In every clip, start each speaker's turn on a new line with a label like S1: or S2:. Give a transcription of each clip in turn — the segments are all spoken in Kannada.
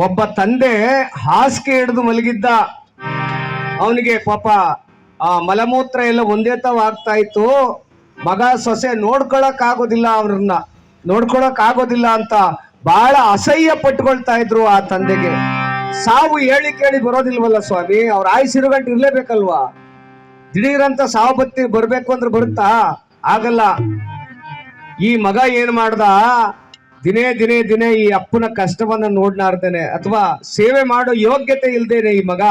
S1: ಒಬ್ಬ ತಂದೆ ಹಾಸಿಗೆ ಹಿಡಿದು ಮಲಗಿದ್ದ. ಅವನಿಗೆ ಪಾಪ ಆ ಮಲಮೂತ್ರ ಎಲ್ಲ ಒಂದೇ ತಾವ್ ಆಗ್ತಾ ಇತ್ತು. ಮಗ ಸೊಸೆ ನೋಡ್ಕೊಳಕ್ ಆಗೋದಿಲ್ಲ, ಅವ್ರನ್ನ ನೋಡ್ಕೊಳಕ್ ಆಗೋದಿಲ್ಲ ಅಂತ ಬಹಳ ಅಸಹ್ಯ ಪಟ್ಕೊಳ್ತಾ ಇದ್ರು. ಆ ತಂದೆಗೆ ಸಾವು ಹೇಳಿ ಕೇಳಿ ಬರೋದಿಲ್ವಲ್ಲ ಸ್ವಾಮಿ, ಅವ್ರ ಆಯುಸಿರು ಗಂಟೆ ಇರ್ಲೇಬೇಕಲ್ವಾ. ದಿಢೀರಂತ ಸಾವು ಬತ್ತಿ ಬರ್ಬೇಕು ಅಂದ್ರೆ ಬರುತ್ತಾ? ಆಗಲ್ಲ. ಈ ಮಗ ಏನ್ ಮಾಡ್ದ, ದಿನೇ ದಿನೇ ದಿನೇ ಈ ಅಪ್ಪನ ಕಷ್ಟವನ್ನ ನೋಡ್ನಾರ್ದೇನೆ ಅಥವಾ ಸೇವೆ ಮಾಡೋ ಯೋಗ್ಯತೆ ಇಲ್ದೇನೆ ಈ ಮಗ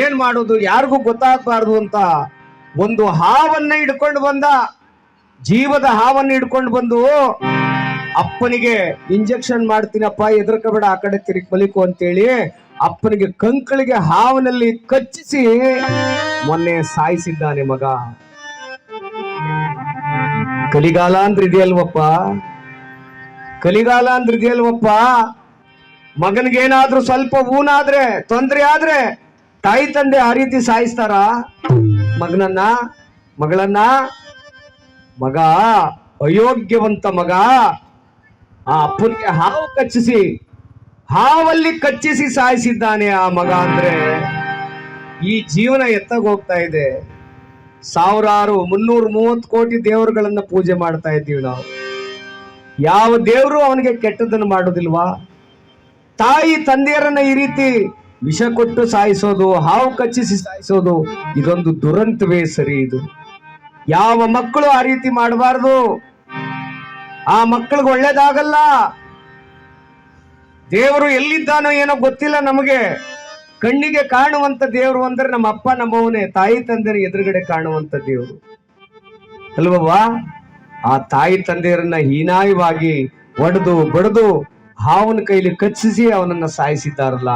S1: ಏನ್ ಮಾಡೋದು, ಯಾರಿಗೂ ಗೊತ್ತಾಗಬಾರ್ದು ಅಂತ ಒಂದು ಹಾವನ್ನ ಹಿಡ್ಕೊಂಡು ಬಂದ. ಜೀವದ ಹಾವನ್ನ ಹಿಡ್ಕೊಂಡು ಬಂದು ಅಪ್ಪನಿಗೆ ಇಂಜೆಕ್ಷನ್ ಮಾಡ್ತೀನಪ್ಪ, ಎದುರ್ಕಬೇಡ, ಆ ಕಡೆ ತಿರುಗಿ ಮಲಿಕು ಅಂತೇಳಿ ಅಪ್ಪನಿಗೆ ಕಂಕಳಿಗೆ ಹಾವನಲ್ಲಿ ಕಚ್ಚಿಸಿ ಮೊನ್ನೆ ಸಾಯಿಸಿದ್ದಾನೆ ಮಗ. ಕಲಿಗಾಲ ಅಂದ್ರೆ ಇದೆಯಲ್ವಪ್ಪ, ಕಲಿಗಾಲ ಅಂದ್ರೆ ಇದೆಯಲ್ವಪ್ಪ. ಮಗನಿಗೇನಾದ್ರೂ ಸ್ವಲ್ಪ ಊನಾದ್ರೆ, ತೊಂದರೆ ಆದ್ರೆ ತಾಯಿ ತಂದೆ ಆ ರೀತಿ ಸಾಯಿಸ್ತಾರ ಮಗನನ್ನ, ಮಗಳನ್ನ? ಮಗ ಅಯೋಗ್ಯವಂತ ಮಗ ಆ ಅಪ್ಪನಿಗೆ ಹಾವು ಕಚ್ಚಿಸಿ, ಹಾವಲ್ಲಿ ಕಚ್ಚಿಸಿ ಸಾಯಿಸಿದ್ದಾನೆ ಆ ಮಗ. ಅಂದ್ರೆ ಈ ಜೀವನ ಎತ್ತಾಗ ಹೋಗ್ತಾ ಇದೆ. ಸಾವಿರಾರು 330 ಕೋಟಿ ದೇವರುಗಳನ್ನ ಪೂಜೆ ಮಾಡ್ತಾ ಇದ್ದೀವಿ ನಾವು. ಯಾವ ದೇವರು ಅವನಿಗೆ ಕೆಟ್ಟದನ್ನು ಮಾಡೋದಿಲ್ವಾ? ತಾಯಿ ತಂದೆಯರನ್ನ ಈ ರೀತಿ ವಿಷ ಕೊಟ್ಟು ಸಾಯಿಸೋದು, ಹಾವು ಕಚ್ಚಿಸಿ ಸಾಯಿಸೋದು, ಇದೊಂದು ದುರಂತವೇ ಸರಿ. ಇದು ಯಾವ ಮಕ್ಕಳು ಆ ರೀತಿ ಮಾಡಬಾರ್ದು. ಆ ಮಕ್ಕಳಿಗೆ ಒಳ್ಳೇದಾಗಲ್ಲ. ದೇವರು ಎಲ್ಲಿದ್ದಾನೋ ಏನೋ ಗೊತ್ತಿಲ್ಲ ನಮಗೆ. ಕಣ್ಣಿಗೆ ಕಾಣುವಂತ ದೇವರು ಅಂದ್ರೆ ನಮ್ಮ ಅಪ್ಪ ನಮ್ಮವನೇ, ತಾಯಿ ತಂದೆಯ ಎದುರುಗಡೆ ಕಾಣುವಂತ ದೇವರು ಅಲ್ವವಾ? ಆ ತಾಯಿ ತಂದೆಯರನ್ನ ಹೀನಾಯವಾಗಿ ಒಡೆದು ಬಡಿದು ಹಾವನ ಕೈಲಿ ಕಚ್ಚಿಸಿ ಅವನನ್ನ ಸಾಯಿಸಿದ್ದಾರಲ್ಲ,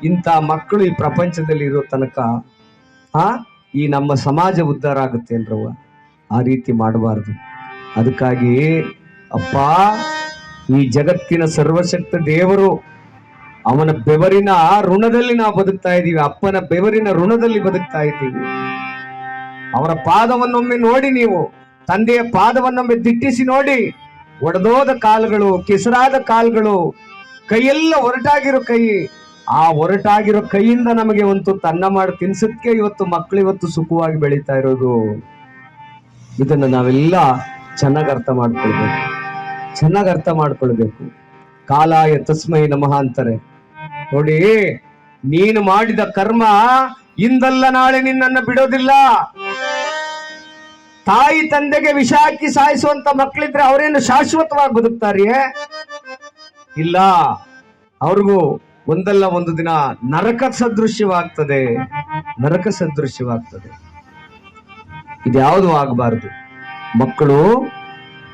S1: ಇಂಥ ಮಕ್ಕಳು ಈ ಪ್ರಪಂಚದಲ್ಲಿ ಇರೋ ತನಕ ಈ ನಮ್ಮ ಸಮಾಜ ಉದ್ಧಾರ ಆಗುತ್ತೆ ಅಲ್ರವ್ವ. ಆ ರೀತಿ ಮಾಡಬಾರ್ದು. ಅದಕ್ಕಾಗಿ ಅಪ್ಪ, ಈ ಜಗತ್ತಿನ ಸರ್ವಶಕ್ತ ದೇವರು, ಅವನ ಬೆವರಿನ ಋಣದಲ್ಲಿ ನಾವು ಬದುಕ್ತಾ ಇದ್ದೀವಿ. ಅಪ್ಪನ ಬೆವರಿನ ಋಣದಲ್ಲಿ ಬದುಕ್ತಾ ಇದ್ದೀವಿ. ಅವರ ಪಾದವನ್ನೊಮ್ಮೆ ನೋಡಿ, ನೀವು ತಂದೆಯ ಪಾದವನ್ನೊಮ್ಮೆ ದಿಟ್ಟಿಸಿ ನೋಡಿ. ಒಡೆದೋದ ಕಾಲುಗಳು, ಕೆಸರಾದ ಕಾಲುಗಳು, ಕೈಯೆಲ್ಲ ಒರಟಾಗಿರೋ ಕೈ. ಆ ಒರಟಾಗಿರೋ ಕೈಯಿಂದ ನಮಗೆ ಒಂದು ತನ್ನ ಮಾಡಿ ತಿನ್ಸಕ್ಕೆ ಇವತ್ತು ಮಕ್ಕಳು ಇವತ್ತು ಸುಖವಾಗಿ ಬೆಳೀತಾ ಇರೋದು. ಇದನ್ನ ನಾವೆಲ್ಲ ಚೆನ್ನಾಗಿ ಅರ್ಥ ಮಾಡ್ಕೊಳ್ಬೇಕು, ಚೆನ್ನಾಗಿ ಅರ್ಥ ಮಾಡ್ಕೊಳ್ಬೇಕು. ಕಾಲಾಯ ತಸ್ಮೈ ನಮಃ ಅಂತಾರೆ ನೋಡಿ. ನೀನು ಮಾಡಿದ ಕರ್ಮ ಇಂದಲ್ಲ ನಾಳೆ ನಿನ್ನನ್ನು ಬಿಡೋದಿಲ್ಲ. ತಾಯಿ ತಂದೆಗೆ ವಿಷ ಹಾಕಿ ಸಾಯಿಸುವಂತ ಮಕ್ಕಳಿದ್ರೆ ಅವರೇನು ಶಾಶ್ವತವಾಗಿ ಬದುಕ್ತಾರಿಯೇ? ಇಲ್ಲ. ಅವ್ರಿಗೂ ಒಂದಲ್ಲ ಒಂದು ದಿನ ನರಕ ಸದೃಶ್ಯವಾಗ್ತದೆ, ನರಕ ಸದೃಶ್ಯವಾಗ್ತದೆ. ಇದ್ಯಾವುದು ಆಗಬಾರದು. ಮಕ್ಕಳು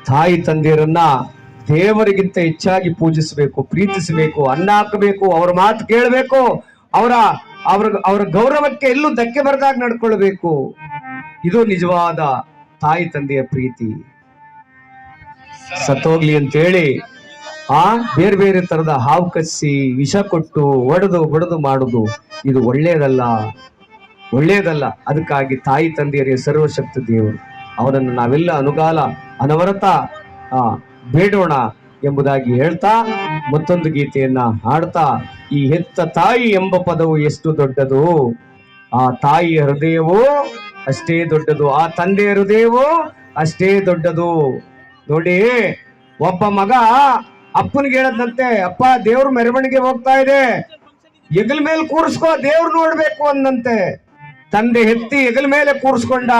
S1: ತಾಯಿ ತಂದೆಯರನ್ನ ದೇವರಿಗಿಂತ ಹೆಚ್ಚಾಗಿ ಪೂಜಿಸಬೇಕು, ಪ್ರೀತಿಸಬೇಕು, ಅನ್ನ ಹಾಕಬೇಕು, ಅವರ ಮಾತು ಕೇಳಬೇಕು, ಅವರ ಗೌರವಕ್ಕೆ ಎಲ್ಲೂ ಧಕ್ಕೆ ಬರದಾಗ ನಡ್ಕೊಳ್ಬೇಕು. ಇದು ನಿಜವಾದ ತಾಯಿ ತಂದೆಯ ಪ್ರೀತಿ. ಸತ್ತೋಗ್ಲಿ ಅಂತೇಳಿ ಬೇರೆ ಬೇರೆ ತರದ ಹಾವು ಕಚ್ಚಿ ವಿಷ ಕೊಟ್ಟು ಒಡೆದು ಬಡದು ಮಾಡುದು ಇದು ಒಳ್ಳೆಯದಲ್ಲ, ಒಳ್ಳೆಯದಲ್ಲ. ಅದಕ್ಕಾಗಿ ತಾಯಿ ತಂದೆಯರಿಗೆ ಸರ್ವಶಕ್ತ ದೇವರು, ಅವರನ್ನು ನಾವೆಲ್ಲ ಅನುಗಾಲ ಅನವರತ ಬೇಡೋಣ ಎಂಬುದಾಗಿ ಹೇಳ್ತಾ ಮತ್ತೊಂದು ಗೀತೆಯನ್ನ ಹಾಡ್ತಾ, ಈ ಹೆತ್ತ ತಾಯಿ ಎಂಬ ಪದವು ಎಷ್ಟು ದೊಡ್ಡದು, ಆ ತಾಯಿಯ ಹೃದಯವೂ ಅಷ್ಟೇ ದೊಡ್ಡದು, ಆ ತಂದೆಯ ಹೃದಯವೂ ಅಷ್ಟೇ ದೊಡ್ಡದು. ನೋಡಿ, ಒಬ್ಬ ಮಗ ಅಪ್ಪನಿಗೆ ಹೇಳದಂತೆ, ಅಪ್ಪ ದೇವ್ರ ಮೆರವಣಿಗೆ ಹೋಗ್ತಾ ಇದೆ, ಹೆಗಲ ಮೇಲೆ ಕೂರಿಸ್ಕೋ, ದೇವ್ರು ನೋಡ್ಬೇಕು ಅಂದಂತೆ. ತಂದೆ ಎತ್ತಿ ಹೆಗಲ ಮೇಲೆ ಕೂರಿಸ್ಕೊಂಡ.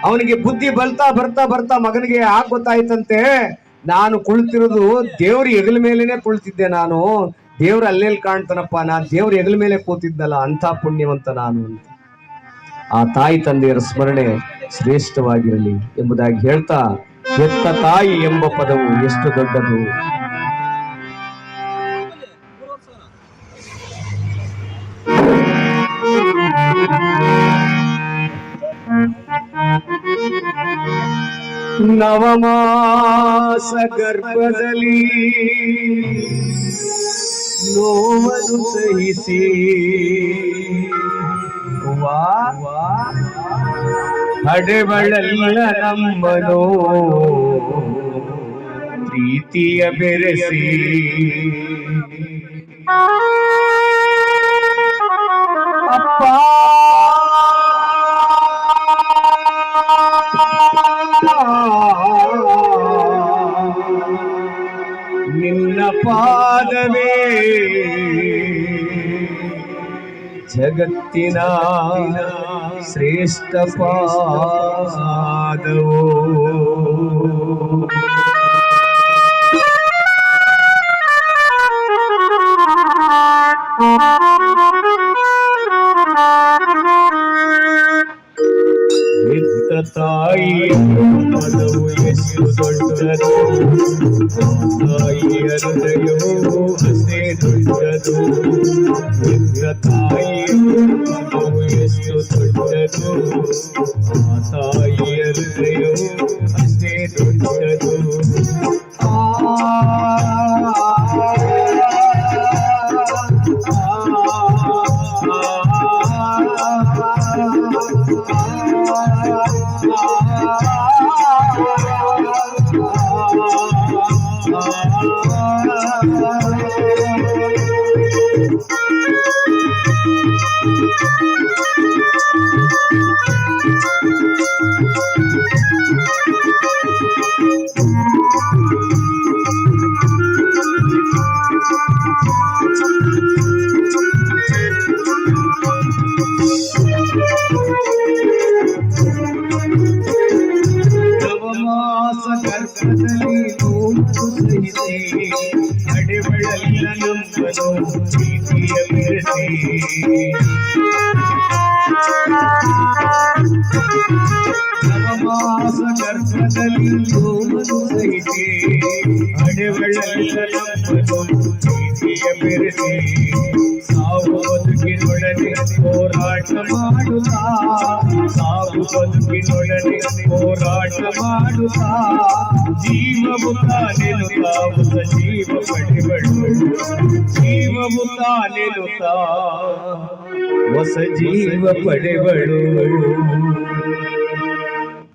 S1: ಅವನಿಗೆ ಬುದ್ಧಿ ಬರ್ತಾ ಬರ್ತಾ ಬರ್ತಾ ಮಗನಿಗೆ ಗೊತ್ತಾಯ್ತಂತೆ, ನಾನು ಕುಳಿತಿರೋದು ದೇವ್ರ ಹೆಗಲ ಮೇಲೇನೆ ಕುಳಿತಿದ್ದೆ, ನಾನು ದೇವ್ರ ಅಲ್ಲೆಲ್ಲಿ ಕಾಣ್ತಾನಪ್ಪ, ನಾನು ದೇವ್ರ ಹೆಗಲ ಮೇಲೆ ಕೂತಿದ್ದಲ್ಲ, ಅಂತ ಪುಣ್ಯವಂತ ನಾನು ಅಂತ. ಆ ತಾಯಿ ತಂದೆಯರ ಸ್ಮರಣೆ ಶ್ರೇಷ್ಠವಾಗಿರಲಿ ಎಂಬುದಾಗಿ ಹೇಳ್ತಾ, ಹೆತ್ತ ತಾಯಿ ಎಂಬ ಪದವು ಎಷ್ಟು ದೊಡ್ಡದು. ನವಮಾಸ ಗರ್ಭದಲ್ಲಿ ನೋವನ್ನು ಸಹಿಸಿ ಹಡೆಬಳೆಲ್ಲ ನಮ್ಮನು ಪ್ರೀತಿಯ ಬೆರೆಸಿ ಅಪ್ಪ ನಿನ್ನ ಪಾದವೇ ಜಗತ್ತಿನ ಶ್ರೇಷ್ಠ ಪಾದವೋ. ಹೆತ್ತ ತಾಯಿ ಪದವು ಎಷ್ಟು ದೊಡ್ಡದು, ತಾಯಿಯ ಹೃದಯವೂ ಅಷ್ಟೇ ದೊಡ್ಡದು. ಹೆತ್ತ ತಾಯಿ ಪದವು ಎಷ್ಟು ದೊಡ್ಡದು, ಆ ತಾಯಿಯ ಹೃದಯವೂ ಅಷ್ಟೇ ದೊಡ್ಡದು. ಗರ್ಭದಲ್ಲಿ ಸಹಿಸಿ ನಡೆಬಳಲ್ಲ ನಂಬನು ಪ್ರೀತಿಯ ಮೆರೆಸಿ. ನವಮಾಸ ಗರ್ಭದಲ್ಲಿ ಸಹಿಸಿ ನಡೆಬಳಲ್ಲ ನಂಬನು ಪ್ರೀತಿಯ ಮೆರೆಸಿ. ಸಾವು ಬದುಕಿನೊಡನೆ ಹೋರಾಟ ಮಾಡುತ್ತಾ, ಸಾವು ಬದುಕಿನೊಡನೆ ಹೋರಾಟ ಮಾಡುತ್ತಾ, ಜೀವವು ತಾನೆನುತ್ತಾ ಹೊಸ ಜೀವ ಪಡೆವಳು, ಜೀವವು ತಾನೆನುತ್ತಾ ಹೊಸ ಜೀವ ಪಡೆವಳು.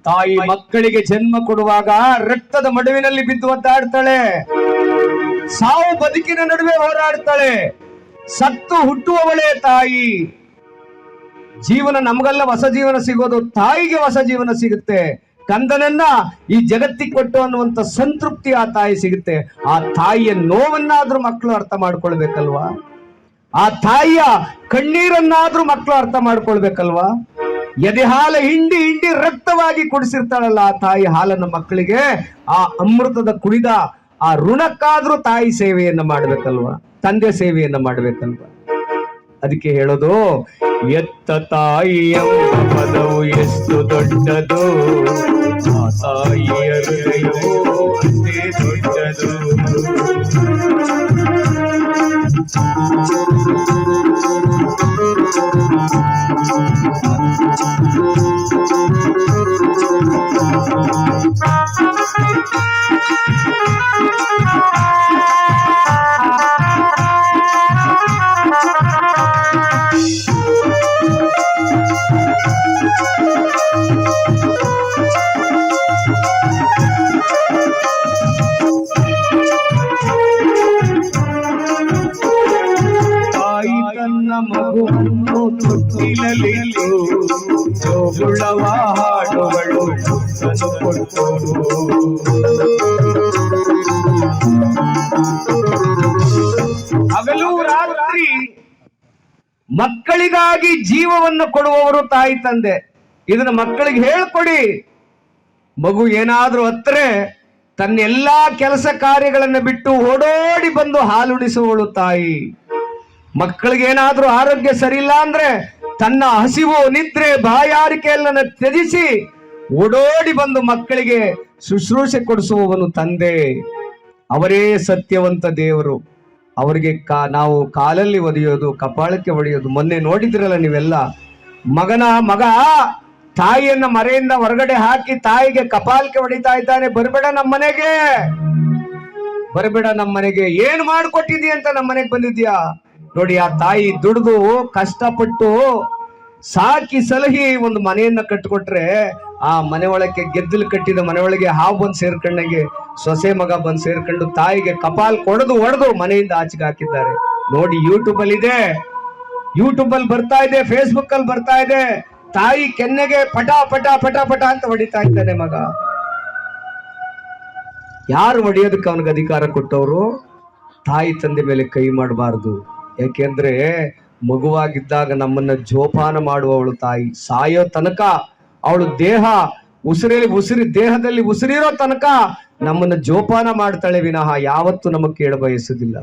S1: ತಾಯಿ ಮಕ್ಕಳಿಗೆ ಜನ್ಮ ಕೊಡುವಾಗ ರಕ್ತದ ಮಡುವಿನಲ್ಲಿ ಬಿದ್ದು ಒದ್ದಾಡ್ತಾಳೆ, ಸಾವು ಬದುಕಿನ ನಡುವೆ ಹೋರಾಡ್ತಾಳೆ. ಸತ್ತು ಹುಟ್ಟುವವಳೇ ತಾಯಿ. ಜೀವನ ನಮಗೆಲ್ಲ ಹೊಸ ಜೀವನ ಸಿಗೋದು, ತಾಯಿಗೆ ಹೊಸ ಜೀವನ ಸಿಗುತ್ತೆ. ಕಂದನನ್ನ ಈ ಜಗತ್ತಿಗೆ ಕೊಟ್ಟು ಅನ್ನುವಂತ ಸಂತೃಪ್ತಿ ಆ ತಾಯಿ ಸಿಗುತ್ತೆ. ಆ ತಾಯಿಯ ನೋವನ್ನಾದ್ರೂ ಮಕ್ಕಳು ಅರ್ಥ ಮಾಡ್ಕೊಳ್ಬೇಕಲ್ವಾ? ಆ ತಾಯಿಯ ಕಣ್ಣೀರನ್ನಾದ್ರೂ ಮಕ್ಕಳು ಅರ್ಥ ಮಾಡ್ಕೊಳ್ಬೇಕಲ್ವಾ? ಎದೆ ಹಾಲ ಹಿಂಡಿ ಹಿಂಡಿ ರಕ್ತವಾಗಿ ಕುಡಿಸಿರ್ತಾಳಲ್ಲ ಆ ತಾಯಿ ಹಾಲನ್ನು ಮಕ್ಕಳಿಗೆ, ಆ ಅಮೃತದ ಕುಡಿದ ಆ ಋಣಕ್ಕಾದ್ರೂ ತಾಯಿ ಸೇವೆಯನ್ನ ಮಾಡ್ಬೇಕಲ್ವಾ? ತಂದೆ ಸೇವೆಯನ್ನ ಮಾಡ್ಬೇಕಲ್ವಾ? ಅದಕ್ಕೆ ಹೇಳೋದು, ಎತ್ತ ತಾಯಿಯ ಪದವು ಎಷ್ಟು ದೊಡ್ಡದು, ಆ ತಾಯಿಯ ಹೃದಯವೂ ಅಷ್ಟೇ ದೊಡ್ಡದು. ಮಗುವನ್ನು ತೊಟ್ಟಿಲಲ್ಲಿಟ್ಟು ಜೋಗುಳವ ಹಾಡುಗಳು ಕೊಟ್ಟು, ಹಗಲು ರಾತ್ರಿ ಮಕ್ಕಳಿಗಾಗಿ ಜೀವವನ್ನು ಕೊಡುವವರು ತಾಯಿ ತಂದೆ. ಇದನ್ನ ಮಕ್ಕಳಿಗೆ ಹೇಳ್ಕೊಡಿ. ಮಗು ಏನಾದ್ರೂ ಹತ್ತರೆ ತನ್ನ ಎಲ್ಲಾ ಕೆಲಸ ಕಾರ್ಯಗಳನ್ನು ಬಿಟ್ಟು ಓಡೋಡಿ ಬಂದು ಹಾಲುಣಿಸುವವಳು ತಾಯಿ. ಮಕ್ಕಳಿಗೆ ಏನಾದ್ರೂ ಆರೋಗ್ಯ ಸರಿ ಇಲ್ಲ ಅಂದ್ರೆ ತನ್ನ ಹಸಿವು ನಿದ್ರೆ ಬಾಯಾರಿಕೆಯನ್ನ ತ್ಯಜಿಸಿ ಓಡೋಡಿ ಬಂದು ಮಕ್ಕಳಿಗೆ ಶುಶ್ರೂಷೆ ಕೊಡಿಸುವವನು ತಂದೆ. ಅವರೇ ಸತ್ಯವಂತ ದೇವರು. ಅವರಿಗೆ ನಾವು ಕಾಲಲ್ಲಿ ಒದೆಯೋದು, ಕಪಾಳಕ್ಕೆ ಹೊಡೆಯೋದು. ಮೊನ್ನೆ ನೋಡಿದ್ರಲ್ಲ ನೀವೆಲ್ಲ, ಮಗ ತಾಯಿಯನ್ನ ಮರೆಯಿಂದ ಹೊರಗಡೆ ಹಾಕಿ ತಾಯಿಗೆ ಕಪಾಲಕ್ಕೆ ಹೊಡಿತಾ ಇದ್ದಾನೆ. ಬರಬೇಡ ನಮ್ಮನೆಗೆ, ಬರಬೇಡ ನಮ್ಮನೆಗೆ. ಏನ್ ಮಾಡ್ಕೊಟ್ಟಿದ್ಯ ಅಂತ ನಮ್ಮನೆಗೆ ಬಂದಿದ್ಯಾ? ನೋಡಿ, ಆ ತಾಯಿ ದುಡಿದು ಕಷ್ಟಪಟ್ಟು ಸಾಕಿ ಸಲಹಿ ಒಂದು ಮನೆಯನ್ನ ಕಟ್ಟಿಕೊಟ್ರೆ ಆ ಮನೆ ಒಳಗೆ ಗೆದ್ದಲು ಕಟ್ಟಿದ ಮನೆ ಒಳಗೆ ಹಾವು ಬಂದು ಸೇರ್ಕೊಂಡಂಗೆ ಸೊಸೆ ಮಗ ಬಂದು ಸೇರ್ಕೊಂಡು ತಾಯಿಗೆ ಕಪಾಲ್ ಹೊಡೆದು ಮನೆಯಿಂದ ಆಚೆಗೆ ಹಾಕಿದ್ದಾರೆ. ನೋಡಿ, ಯೂಟ್ಯೂಬ್ ಅಲ್ಲಿ ಇದೆ, ಯೂಟ್ಯೂಬ್ ಅಲ್ಲಿ ಬರ್ತಾ ಇದೆ, ಫೇಸ್ಬುಕ್ ಅಲ್ಲಿ ಬರ್ತಾ ಇದೆ. ತಾಯಿ ಕೆನ್ನೆಗೆ ಪಟ ಪಟ ಪಟ ಪಟ ಅಂತ ಹೊಡಿತಾ ಇದ್ದಾನೆ ಮಗ. ಯಾರು ಹೊಡೆಯೋದಕ್ಕೆ ಅವನಿಗೆ ಅಧಿಕಾರ ಕೊಟ್ಟವರು? ತಾಯಿ ತಂದೆ ಮೇಲೆ ಕೈ ಮಾಡಬಾರ್ದು. ಯಾಕೆಂದ್ರೆ ಮಗುವಾಗಿದ್ದಾಗ ನಮ್ಮನ್ನ ಜೋಪಾನ ಮಾಡುವವಳು ತಾಯಿ. ಸಾಯೋ ತನಕ ಅವಳು ದೇಹದಲ್ಲಿ ಉಸಿರಿರೋ ತನಕ ನಮ್ಮನ್ನ ಜೋಪಾನ ಮಾಡ್ತಾಳೆ ವಿನಃ ಯಾವತ್ತೂ ನಮಗೆ ಕೇಳ ಬಯಸುದಿಲ್ಲ.